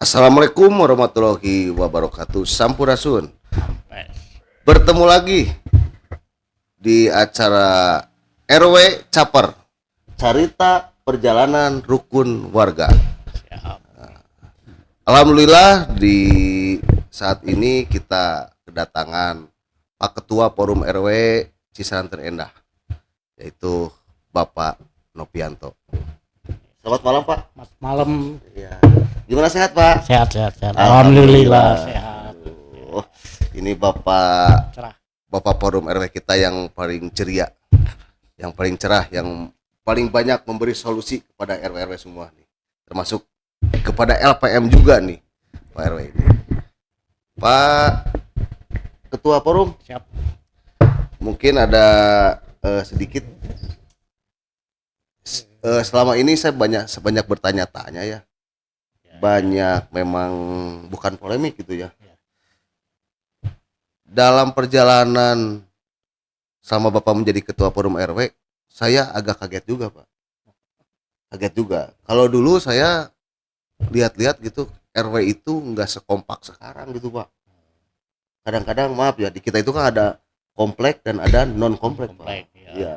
Assalamualaikum warahmatullahi wabarakatuh. Sampurasun. Sampai. Bertemu lagi di acara RW Caper. Carita perjalanan rukun warga. Siap. Alhamdulillah di saat ini kita kedatangan Pak Ketua Forum RW Cisanten Endah, yaitu Bapak Nopianto. Selamat malam Pak. Mas malam. Ya. Gimana sehat Pak? Sehat. Alhamdulillah sehat. Oh, ini Bapak Cerah. Forum RW kita yang paling ceria, yang paling cerah, yang paling banyak memberi solusi kepada RW-RW semua nih, termasuk kepada LPM juga nih Pak RW ini. Pak Ketua Forum, Siap. mungkin ada sedikit selama ini saya banyak bertanya-tanya ya, banyak memang bukan polemik gitu ya. Dalam perjalanan sama Bapak menjadi Ketua Forum RW, saya agak kaget juga Pak. Kaget juga. Kalau dulu saya lihat-lihat gitu, RW itu nggak sekompak sekarang gitu Pak. Kadang-kadang maaf ya, di kita itu kan ada komplek dan ada non komplek Pak. Ya. Iya.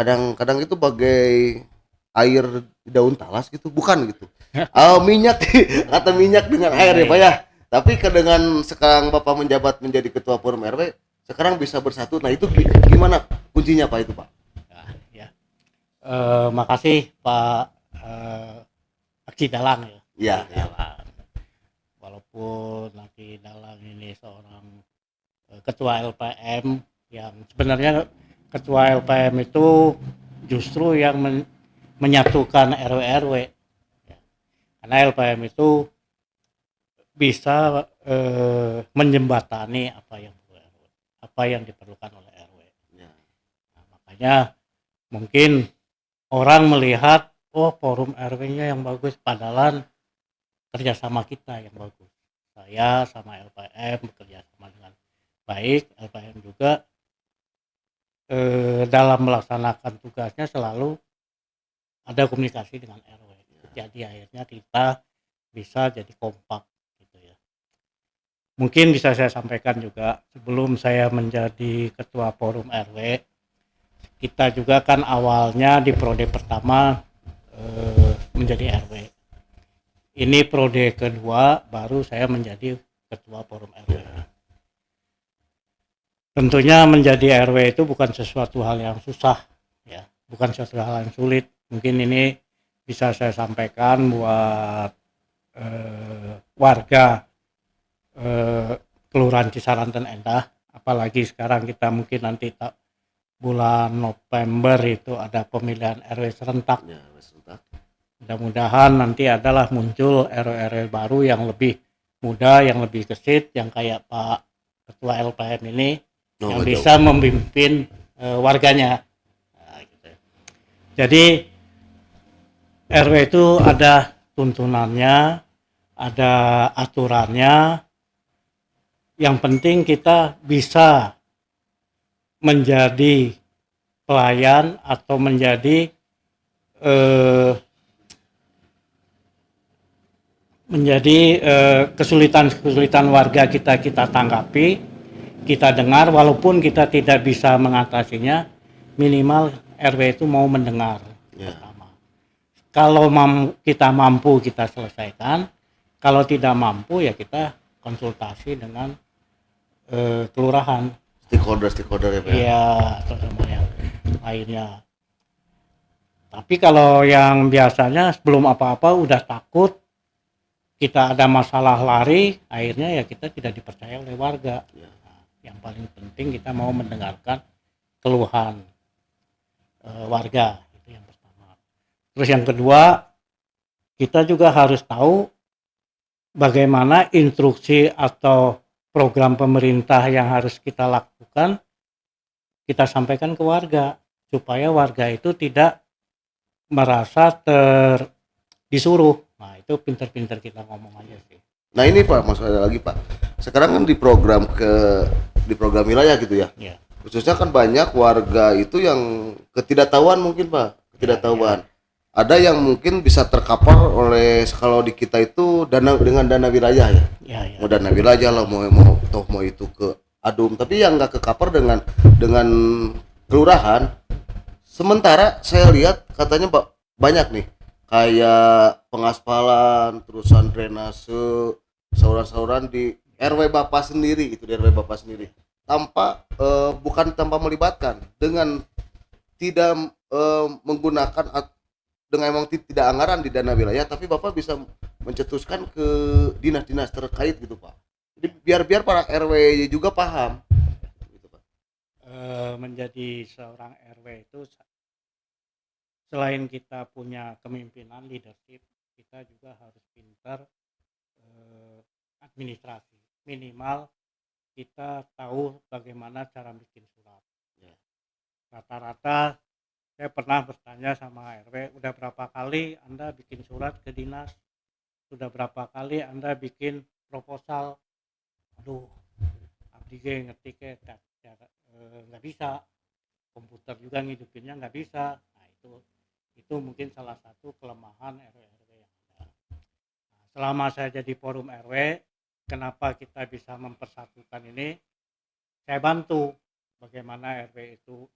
Kadang-kadang itu bagai air di daun talas gitu, bukan gitu. Minyak kata minyak dengan air ya Pak ya. Tapi dengan sekarang Bapak menjabat menjadi Ketua Forum RW, sekarang bisa bersatu. Nah itu gimana kuncinya Pak itu Pak? Ya. Makasih Pak Aki Dalang ya. Iya. Dalang. Walaupun Aki Dalang ini seorang ketua LPM yang sebenarnya ketua LPM itu justru yang menyatukan RW-RW. Ya. Karena LPM itu bisa menjembatani apa yang diperlukan oleh RW. Ya. Nah, makanya mungkin orang melihat forum RW-nya yang bagus, padahal kerjasama kita yang bagus. Saya sama LPM bekerja sama dengan baik, LPM juga dalam melaksanakan tugasnya selalu ada komunikasi dengan RW. Jadi akhirnya kita bisa jadi kompak. Mungkin bisa saya sampaikan juga, sebelum saya menjadi ketua forum RW, kita juga kan awalnya di periode pertama menjadi RW. Ini periode kedua baru saya menjadi ketua forum RW. Tentunya menjadi RW itu bukan sesuatu hal yang susah, ya, bukan sesuatu hal yang sulit. Mungkin ini bisa saya sampaikan buat warga Kelurahan Cisanten Endah, apalagi sekarang kita mungkin nanti bulan November itu ada pemilihan RW serentak. Ya, Mudah-mudahan nanti adalah muncul RW-RW baru yang lebih muda, yang lebih gesit, yang kayak Pak Ketua LPM ini, yang bisa memimpin warganya. Nah, gitu. Jadi RW itu ada tuntunannya, ada aturannya. Yang penting kita bisa menjadi pelayan atau menjadi kesulitan warga kita tanggapi, kita dengar, walaupun kita tidak bisa mengatasinya, minimal RW itu mau mendengar. Pertama. Kalau kita mampu, kita selesaikan. Kalau tidak mampu, ya kita konsultasi dengan kelurahan, stakeholder ya Pak. Iya, atau sama yang lainnya. Tapi kalau yang biasanya sebelum apa-apa udah takut, kita ada masalah lari, akhirnya ya kita tidak dipercaya oleh warga. Nah, yang paling penting kita mau mendengarkan keluhan warga, itu yang pertama. Terus yang kedua, kita juga harus tahu bagaimana instruksi atau program pemerintah yang harus kita lakukan, kita sampaikan ke warga, supaya warga itu tidak merasa disuruh. Nah itu pinter-pinter kita ngomong aja sih. Nah ini Pak, maksudnya lagi Pak, sekarang kan di program wilayah gitu ya. Khususnya kan banyak warga itu yang ketidaktahuan mungkin Pak, ketidaktahuan. ada yang mungkin bisa terkapar oleh kalau di kita itu dana dengan dana wilayah ya. Ya, ya. Mau dana wilayah lah, mau toh mau itu ke adum, tapi yang nggak kekapar dengan kelurahan. Sementara saya lihat katanya banyak nih kayak pengaspalan, terusan drainase, saluran-saluran di RW Bapak sendiri, itu di RW Bapak sendiri. Tanpa bukan tanpa melibatkan dengan tidak menggunakan dengan emang tidak anggaran di dana wilayah, tapi Bapak bisa mencetuskan ke dinas-dinas terkait gitu Pak. Jadi biar para RW juga paham gitu Pak. Menjadi seorang RW itu selain kita punya kepemimpinan leadership, kita juga harus pintar administrasi. Minimal kita tahu bagaimana cara bikin surat. Ya. Rata-rata saya pernah bertanya sama RW, udah berapa kali Anda bikin surat ke dinas? Sudah berapa kali Anda bikin proposal? Aduh, abdi ge ngetiknya nggak bisa, komputer juga ngidupinnya nggak bisa. Nah itu mungkin salah satu kelemahan RW-RW yang ada. Nah, selama saya jadi forum RW, kenapa kita bisa mempersatukan ini? Saya bantu bagaimana RW itu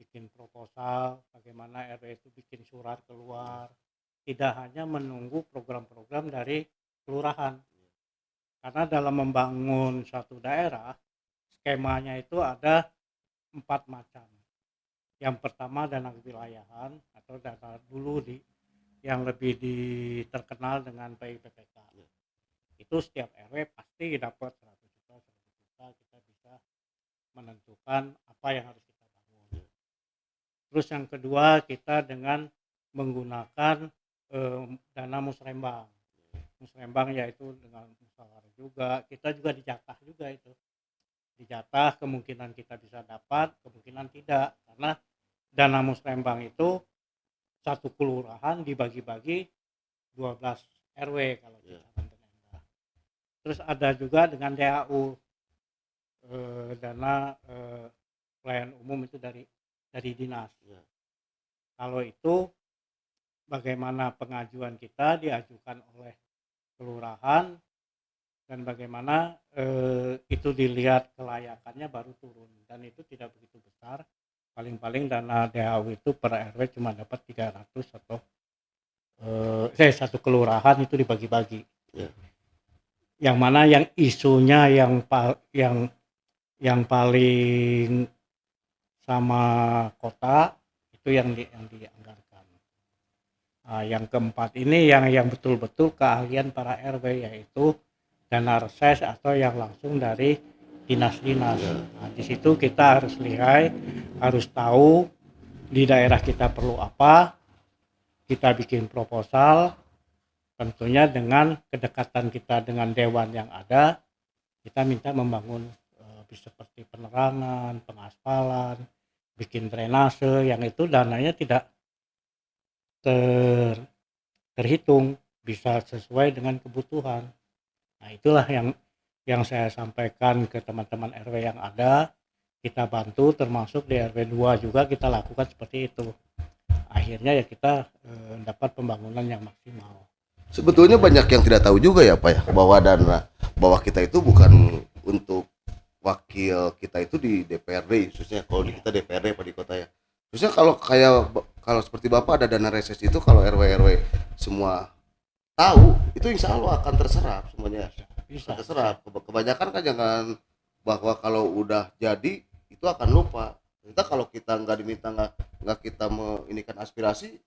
bikin proposal, bagaimana RW itu bikin surat keluar, tidak hanya menunggu program-program dari kelurahan. Karena dalam membangun suatu daerah, skemanya itu ada 4 macam. Yang pertama dana kewilayahan atau dana dulu yang lebih terkenal dengan PIPPK. Itu setiap RW pasti dapat 100 juta, 100 juta, kita bisa menentukan apa yang harus kita bangun. Terus yang kedua, kita dengan menggunakan dana musrembang. Musrembang yaitu dengan musyawarah juga, kita juga dijatah juga itu. Dijatah, kemungkinan kita bisa dapat, kemungkinan tidak, karena dana musrembang itu satu kelurahan dibagi-bagi 12 RW kalau kita Banten. Terus ada juga dengan DAU, dana pelayanan umum itu dari dinas. Kalau itu bagaimana pengajuan kita diajukan oleh kelurahan dan bagaimana itu dilihat kelayakannya baru turun, dan itu tidak begitu besar, paling-paling dana DAU itu per RW cuma dapat 300 atau satu kelurahan itu dibagi-bagi. Yang mana yang isunya yang paling sama kota itu yang dianggarkan. Nah, yang keempat ini yang betul-betul keahlian para RW, yaitu dana reses atau yang langsung dari dinas-dinas. Nah, di situ kita harus lihai, harus tahu di daerah kita perlu apa, kita bikin proposal, tentunya dengan kedekatan kita dengan dewan yang ada, kita minta membangun seperti penerangan, pengaspalan, bikin drainase, yang itu dananya tidak terhitung, bisa sesuai dengan kebutuhan. Nah, itulah yang saya sampaikan ke teman-teman RW yang ada, kita bantu, termasuk di RW 2 juga kita lakukan seperti itu. Akhirnya ya kita dapat pembangunan yang maksimal. Sebetulnya banyak yang tidak tahu juga ya Pak ya, bahwa kita itu bukan untuk wakil kita itu di DPRD, khususnya kalau di kita DPRD Pak di kota ya. Khususnya kalau seperti Bapak ada dana reses itu, kalau RW semua tahu, itu insya Allah akan terserap semuanya. Bisa terserap. Kebanyakan kan jangan bahwa kalau udah jadi itu akan lupa. Kita kalau kita nggak diminta, nggak kita menginikan aspirasi,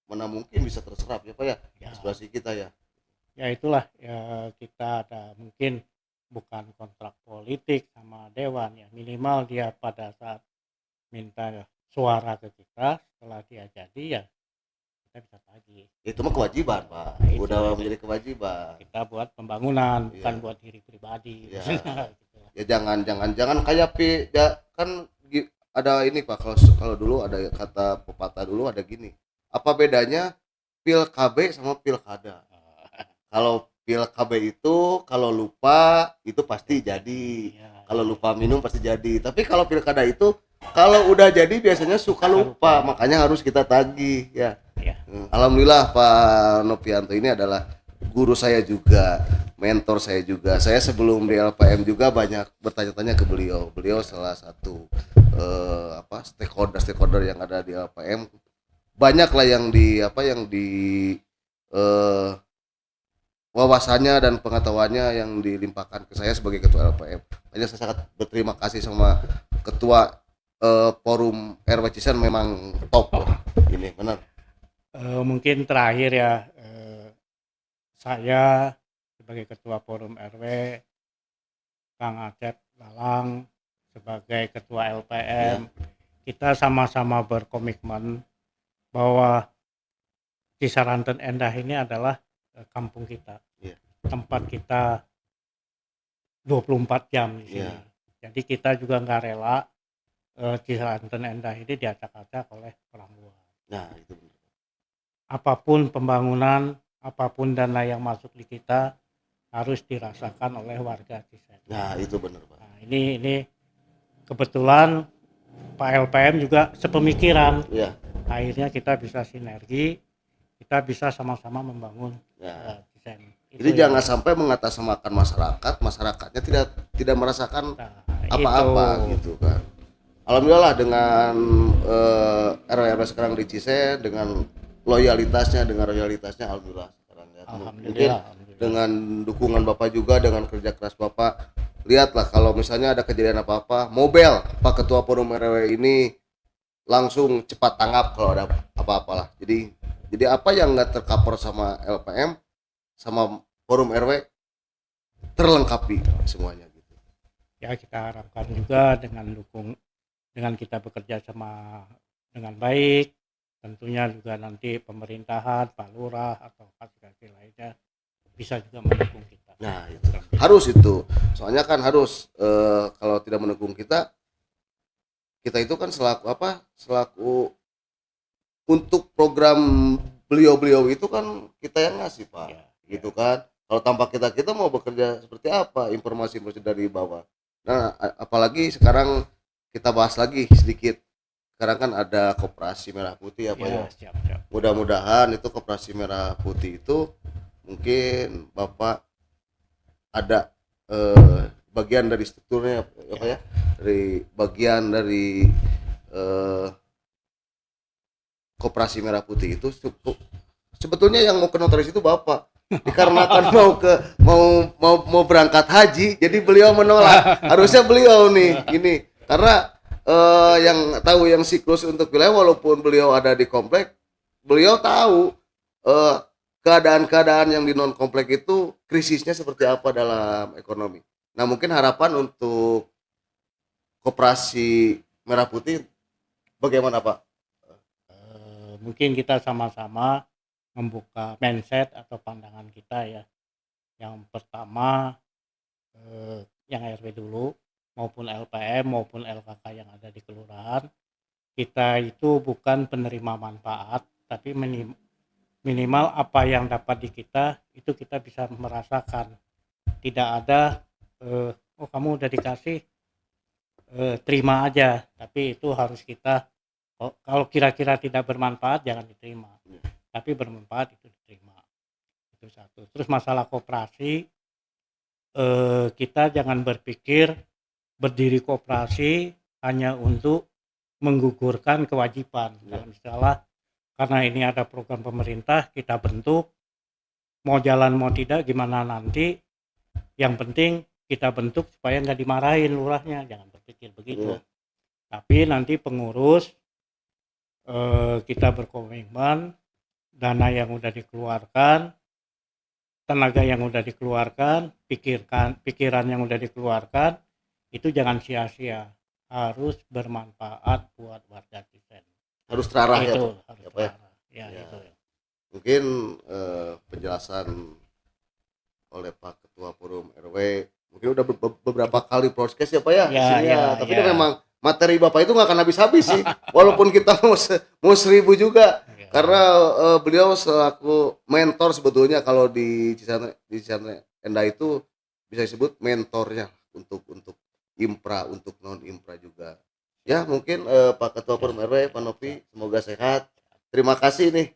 mana mungkin bisa terserap ya Pak ya, aspirasi kita ya. Ya itulah ya, kita ada mungkin bukan kontrak politik sama dewan ya, minimal dia pada saat minta suara ke kita, setelah dia jadi ya kita bisa tagih. Itu mah kewajiban Pak, udah menjadi kewajiban kita buat pembangunan, bukan buat diri pribadi ya. Gitu. Ya jangan kayak ya kan ada ini Pak, kalau dulu ada kata pepatah dulu ada gini, apa bedanya pil KB sama pilkada? Kalau pil KB itu kalau lupa itu pasti jadi, kalau lupa minum pasti jadi. Tapi kalau pilkada itu kalau udah jadi biasanya suka lupa, makanya harus kita tagih ya. Alhamdulillah Pak Nopianto ini adalah guru saya juga, mentor saya juga. Saya sebelum di LPM juga banyak bertanya-tanya ke beliau. Beliau salah satu stakeholder yang ada di LPM. Banyak lah yang di eh, wawasannya dan pengetahuannya yang dilimpahkan ke saya sebagai ketua LPM. Hanya saya sangat berterima kasih sama ketua forum RW Cisen, memang top lah. Ini benar. Mungkin terakhir ya, saya sebagai ketua forum RW, Kang Acep Lalang sebagai ketua LPM, Ya, kita sama-sama berkomitmen bahwa Cisaranten Endah ini adalah kampung kita, ya, tempat kita 24 jam di sini. ya. Jadi kita juga nggak rela Cisaranten Endah ini diacak-acak oleh orang luar. Nah, itu benar. Apapun pembangunan, apapun dana yang masuk di kita harus dirasakan oleh warga Cisaranten. Nah, itu benar, Pak. Nah, ini kebetulan Pak LPM juga sepemikiran. Iya. Akhirnya kita bisa sinergi, kita bisa sama-sama membangun Ya. desain. Jadi Itu jangan yang, sampai mengatasnamakan masyarakat, masyarakatnya tidak merasakan nah, apa-apa itu gitu kan. Alhamdulillah dengan RW sekarang di Cise, dengan loyalitasnya alhamdulillah sekarang ya. Mungkin alhamdulillah, alhamdulillah. dengan dukungan Bapak juga, dengan kerja keras Bapak, lihatlah kalau misalnya ada kejadian apa-apa, mobile Pak Ketua Forum RW ini langsung cepat tanggap kalau ada apa-apalah. Jadi apa yang nggak tercover sama LPM sama Forum RW terlengkapi semuanya gitu. Ya kita harapkan juga dengan kita bekerja sama dengan baik, tentunya juga nanti pemerintahan, Pak Lurah atau fasilitas lainnya bisa juga mendukung kita. Nah, itu harus itu. Soalnya kan harus kalau tidak mendukung kita itu kan selaku untuk program beliau-beliau itu kan kita yang ngasih, Pak. Ya, Gitu ya. kan. Kalau tanpa kita mau bekerja seperti apa, informasi dari bawah. Nah, apalagi sekarang kita bahas lagi sedikit. Sekarang kan ada Koperasi Merah Putih apa ya. Ya, siap. Mudah-mudahan itu Koperasi Merah Putih itu mungkin Bapak ada bagian dari strukturnya apa ya, dari bagian dari eh, Koperasi Merah Putih itu sebetulnya yang mau ke notaris itu Bapak, dikarenakan mau berangkat haji, jadi beliau menolak. Harusnya beliau nih ini, karena yang tahu yang siklus untuk wilayah, walaupun beliau ada di komplek, beliau tahu eh, keadaan-keadaan yang di non komplek itu krisisnya seperti apa dalam ekonomi. Nah, mungkin harapan untuk Koperasi Merah Putih bagaimana, Pak? Mungkin kita sama-sama membuka mindset atau pandangan kita ya. Yang pertama yang RW dulu, maupun LPM maupun LKK yang ada di kelurahan, kita itu bukan penerima manfaat, tapi minimal apa yang dapat di kita itu kita bisa merasakan. Tidak ada oh kamu udah dikasih terima aja, tapi itu harus kita, kalau kira-kira tidak bermanfaat jangan diterima, tapi bermanfaat itu diterima. Itu satu. Terus masalah koperasi, kita jangan berpikir berdiri koperasi hanya untuk menggugurkan kewajiban. Dalam istilah, karena ini ada program pemerintah kita bentuk, mau jalan mau tidak gimana nanti, yang penting kita bentuk supaya nggak dimarahin lurahnya, jangan berpikir begitu. Tapi nanti pengurus kita berkomitmen, dana yang udah dikeluarkan, tenaga yang udah dikeluarkan, pikiran yang udah dikeluarkan, itu jangan sia-sia, harus bermanfaat buat warga Cisen. Harus terarah ya, Itu Pak. harus Apa ya? terarah. Ya, Ya. itu. Mungkin penjelasan oleh Pak Ketua Forum RW mungkin udah beberapa kali podcast ya, Pak ya, Ya, isinya. ya, Tapi ya. itu memang materi Bapak itu nggak akan habis-habis sih. Walaupun kita mau 1000 juga, Ya. karena beliau selaku mentor sebetulnya kalau di Cisanten Endah itu bisa disebut mentornya untuk impra, untuk non impra juga. Ya, mungkin Pak Ketua Forum RW, Pak Nopi, semoga sehat. Terima kasih nih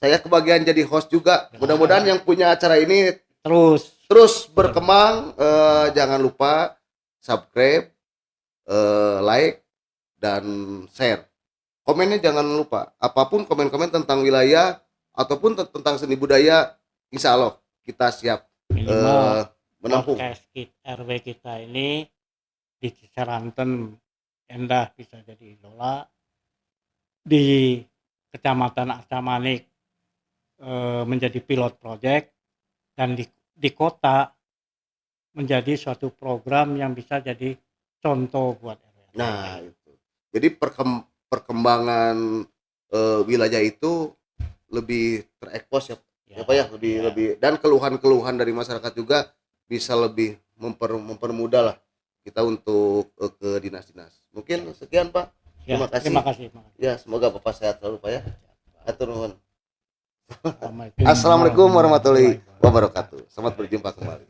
Saya kebagian jadi host juga. Mudah-mudahan yang punya acara ini terus berkembang. Jangan lupa subscribe, like, dan share. Komennya jangan lupa. Apapun komen-komen tentang wilayah ataupun tentang seni budaya, insya Allah kita siap minimal menampung. podcast RW kita ini di Cisaranten Endah bisa jadi idola, di Kecamatan Acamanik menjadi pilot project, dan di kota menjadi suatu program yang bisa jadi contoh buat RW. Nah itu. Jadi perkembangan wilayah itu lebih terekspos ya Pak ya, lebih dan keluhan-keluhan dari masyarakat juga bisa lebih mempermudah lah kita untuk ke dinas-dinas. Mungkin sekian Pak. Ya, terima kasih. Ya, semoga Bapak sehat selalu Pak ya. Atur nuhun. Assalamualaikum Assalamualaikum warahmatullahi wabarakatuh. Selamat berjumpa kembali.